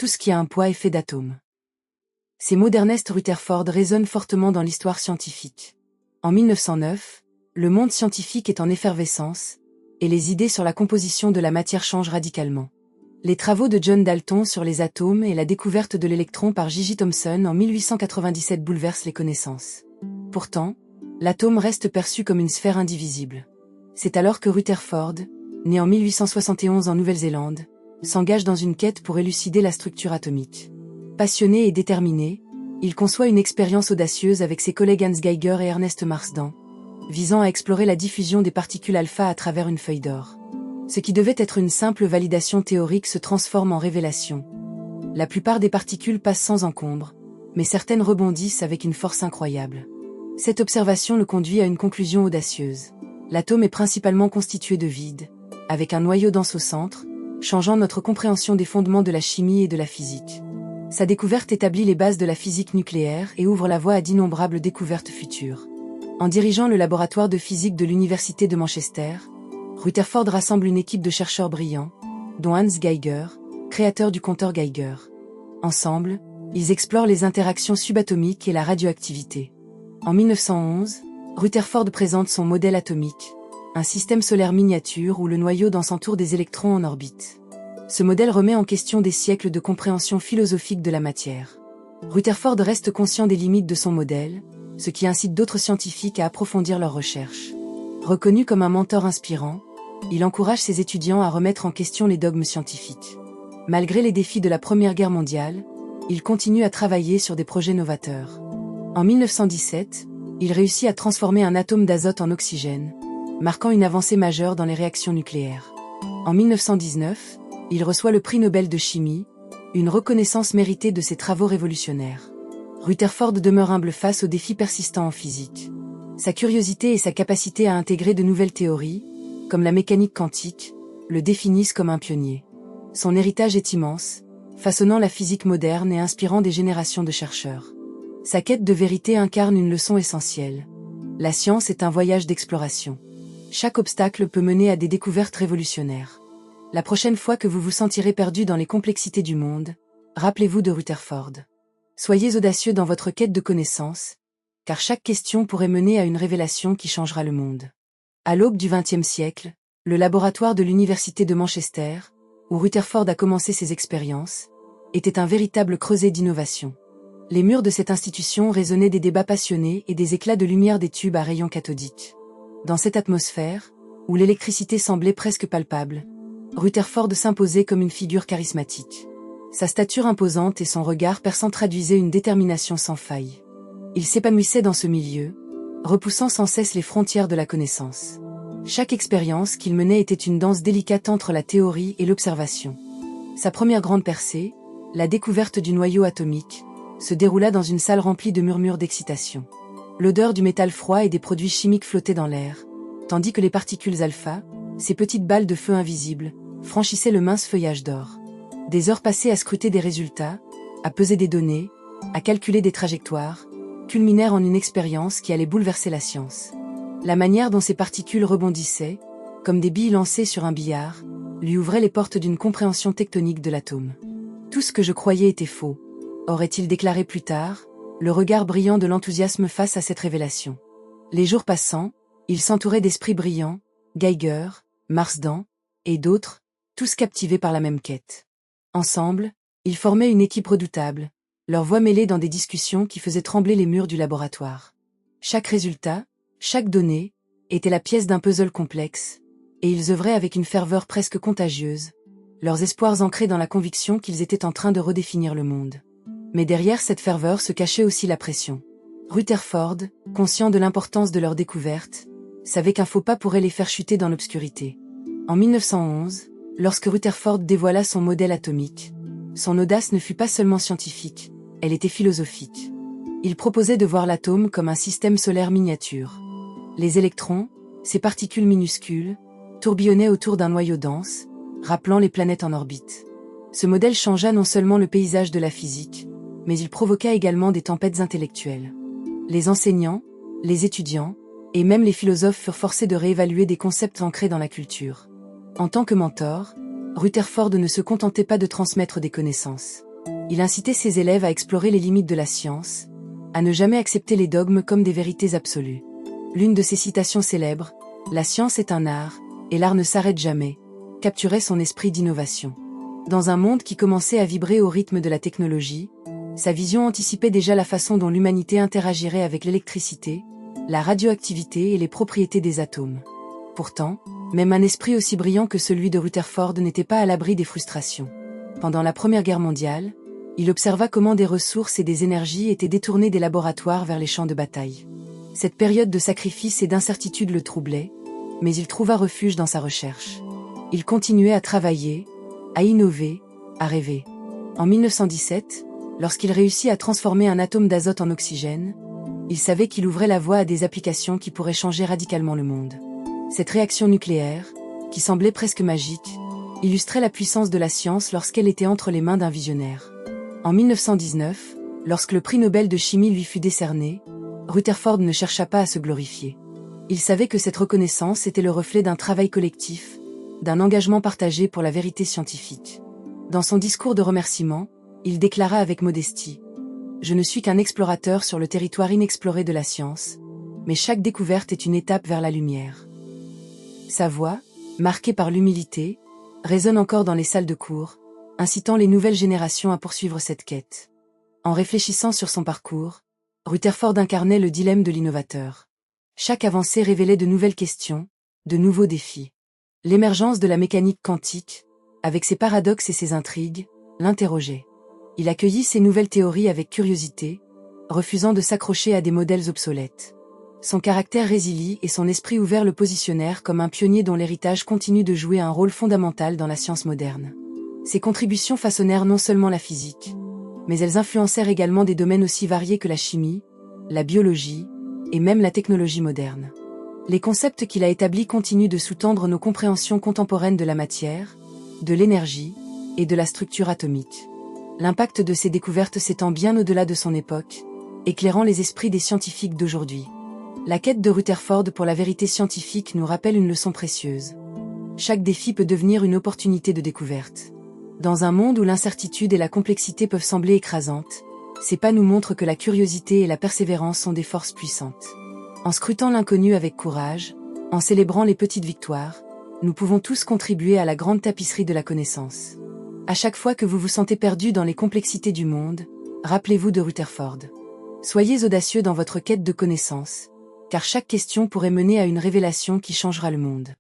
tout ce qui a un poids est fait d'atomes. Ces mots d'Ernest Rutherford résonnent fortement dans l'histoire scientifique. En 1909, le monde scientifique est en effervescence, et les idées sur la composition de la matière changent radicalement. Les travaux de John Dalton sur les atomes et la découverte de l'électron par J.J. Thomson en 1897 bouleversent les connaissances. Pourtant, l'atome reste perçu comme une sphère indivisible. C'est alors que Rutherford, né en 1871 en Nouvelle-Zélande, s'engage dans une quête pour élucider la structure atomique. Passionné et déterminé, il conçoit une expérience audacieuse avec ses collègues Hans Geiger et Ernest Marsden, visant à explorer la diffusion des particules alpha à travers une feuille d'or. Ce qui devait être une simple validation théorique se transforme en révélation. La plupart des particules passent sans encombre, mais certaines rebondissent avec une force incroyable. Cette observation le conduit à une conclusion audacieuse. L'atome est principalement constitué de vide, avec un noyau dense au centre, changeant notre compréhension des fondements de la chimie et de la physique. Sa découverte établit les bases de la physique nucléaire et ouvre la voie à d'innombrables découvertes futures. En dirigeant le laboratoire de physique de l'Université de Manchester, Rutherford rassemble une équipe de chercheurs brillants, dont Hans Geiger, créateur du compteur Geiger. Ensemble, ils explorent les interactions subatomiques et la radioactivité. En 1911, Rutherford présente son modèle atomique, un système solaire miniature où le noyau dense entoure des électrons en orbite. Ce modèle remet en question des siècles de compréhension philosophique de la matière. Rutherford reste conscient des limites de son modèle, ce qui incite d'autres scientifiques à approfondir leurs recherches. Reconnu comme un mentor inspirant, il encourage ses étudiants à remettre en question les dogmes scientifiques. Malgré les défis de la Première Guerre mondiale, il continue à travailler sur des projets novateurs. En 1917, il réussit à transformer un atome d'azote en oxygène, marquant une avancée majeure dans les réactions nucléaires. En 1919, il reçoit le prix Nobel de chimie, une reconnaissance méritée de ses travaux révolutionnaires. Rutherford demeure humble face aux défis persistants en physique. Sa curiosité et sa capacité à intégrer de nouvelles théories, comme la mécanique quantique, le définissent comme un pionnier. Son héritage est immense, façonnant la physique moderne et inspirant des générations de chercheurs. Sa quête de vérité incarne une leçon essentielle. La science est un voyage d'exploration. Chaque obstacle peut mener à des découvertes révolutionnaires. La prochaine fois que vous vous sentirez perdu dans les complexités du monde, rappelez-vous de Rutherford. Soyez audacieux dans votre quête de connaissances, car chaque question pourrait mener à une révélation qui changera le monde. À l'aube du XXe siècle, le laboratoire de l'Université de Manchester, où Rutherford a commencé ses expériences, était un véritable creuset d'innovation. Les murs de cette institution résonnaient des débats passionnés et des éclats de lumière des tubes à rayons cathodiques. Dans cette atmosphère, où l'électricité semblait presque palpable, Rutherford s'imposait comme une figure charismatique. Sa stature imposante et son regard perçant traduisaient une détermination sans faille. Il s'épanouissait dans ce milieu, repoussant sans cesse les frontières de la connaissance. Chaque expérience qu'il menait était une danse délicate entre la théorie et l'observation. Sa première grande percée, la découverte du noyau atomique, se déroula dans une salle remplie de murmures d'excitation. L'odeur du métal froid et des produits chimiques flottait dans l'air, tandis que les particules alpha, ces petites balles de feu invisibles, franchissaient le mince feuillage d'or. Des heures passées à scruter des résultats, à peser des données, à calculer des trajectoires, culminèrent en une expérience qui allait bouleverser la science. La manière dont ces particules rebondissaient, comme des billes lancées sur un billard, lui ouvrait les portes d'une compréhension tectonique de l'atome. Tout ce que je croyais était faux, aurait-il déclaré plus tard, le regard brillant de l'enthousiasme face à cette révélation. Les jours passant, il s'entourait d'esprits brillants, Geiger, Marsden, et d'autres, tous captivés par la même quête. Ensemble, ils formaient une équipe redoutable, leurs voix mêlées dans des discussions qui faisaient trembler les murs du laboratoire. Chaque résultat, chaque donnée, était la pièce d'un puzzle complexe, et ils œuvraient avec une ferveur presque contagieuse, leurs espoirs ancrés dans la conviction qu'ils étaient en train de redéfinir le monde. Mais derrière cette ferveur se cachait aussi la pression. Rutherford, conscient de l'importance de leur découverte, savait qu'un faux pas pourrait les faire chuter dans l'obscurité. En 1911, lorsque Rutherford dévoila son modèle atomique, son audace ne fut pas seulement scientifique, elle était philosophique. Il proposait de voir l'atome comme un système solaire miniature. Les électrons, ces particules minuscules, tourbillonnaient autour d'un noyau dense, rappelant les planètes en orbite. Ce modèle changea non seulement le paysage de la physique, mais il provoqua également des tempêtes intellectuelles. Les enseignants, les étudiants, et même les philosophes furent forcés de réévaluer des concepts ancrés dans la culture. En tant que mentor, Rutherford ne se contentait pas de transmettre des connaissances. Il incitait ses élèves à explorer les limites de la science, à ne jamais accepter les dogmes comme des vérités absolues. L'une de ses citations célèbres, « La science est un art, et l'art ne s'arrête jamais », capturait son esprit d'innovation. Dans un monde qui commençait à vibrer au rythme de la technologie, sa vision anticipait déjà la façon dont l'humanité interagirait avec l'électricité, la radioactivité et les propriétés des atomes. Pourtant, même un esprit aussi brillant que celui de Rutherford n'était pas à l'abri des frustrations. Pendant la Première Guerre mondiale, il observa comment des ressources et des énergies étaient détournées des laboratoires vers les champs de bataille. Cette période de sacrifice et d'incertitude le troublait, mais il trouva refuge dans sa recherche. Il continuait à travailler, à innover, à rêver. En 1917, lorsqu'il réussit à transformer un atome d'azote en oxygène, il savait qu'il ouvrait la voie à des applications qui pourraient changer radicalement le monde. Cette réaction nucléaire, qui semblait presque magique, illustrait la puissance de la science lorsqu'elle était entre les mains d'un visionnaire. En 1919, lorsque le prix Nobel de chimie lui fut décerné, Rutherford ne chercha pas à se glorifier. Il savait que cette reconnaissance était le reflet d'un travail collectif, d'un engagement partagé pour la vérité scientifique. Dans son discours de remerciement, il déclara avec modestie : « Je ne suis qu'un explorateur sur le territoire inexploré de la science, mais chaque découverte est une étape vers la lumière. » Sa voix, marquée par l'humilité, résonne encore dans les salles de cours, incitant les nouvelles générations à poursuivre cette quête. En réfléchissant sur son parcours, Rutherford incarnait le dilemme de l'innovateur. Chaque avancée révélait de nouvelles questions, de nouveaux défis. L'émergence de la mécanique quantique, avec ses paradoxes et ses intrigues, l'interrogeait. Il accueillit ces nouvelles théories avec curiosité, refusant de s'accrocher à des modèles obsolètes. Son caractère résili et son esprit ouvert le positionnèrent comme un pionnier dont l'héritage continue de jouer un rôle fondamental dans la science moderne. Ses contributions façonnèrent non seulement la physique, mais elles influencèrent également des domaines aussi variés que la chimie, la biologie et même la technologie moderne. Les concepts qu'il a établis continuent de sous-tendre nos compréhensions contemporaines de la matière, de l'énergie et de la structure atomique. L'impact de ces découvertes s'étend bien au-delà de son époque, éclairant les esprits des scientifiques d'aujourd'hui. La quête de Rutherford pour la vérité scientifique nous rappelle une leçon précieuse. Chaque défi peut devenir une opportunité de découverte. Dans un monde où l'incertitude et la complexité peuvent sembler écrasantes, ces pas nous montrent que la curiosité et la persévérance sont des forces puissantes. En scrutant l'inconnu avec courage, en célébrant les petites victoires, nous pouvons tous contribuer à la grande tapisserie de la connaissance. À chaque fois que vous vous sentez perdu dans les complexités du monde, rappelez-vous de Rutherford. Soyez audacieux dans votre quête de connaissance, car chaque question pourrait mener à une révélation qui changera le monde.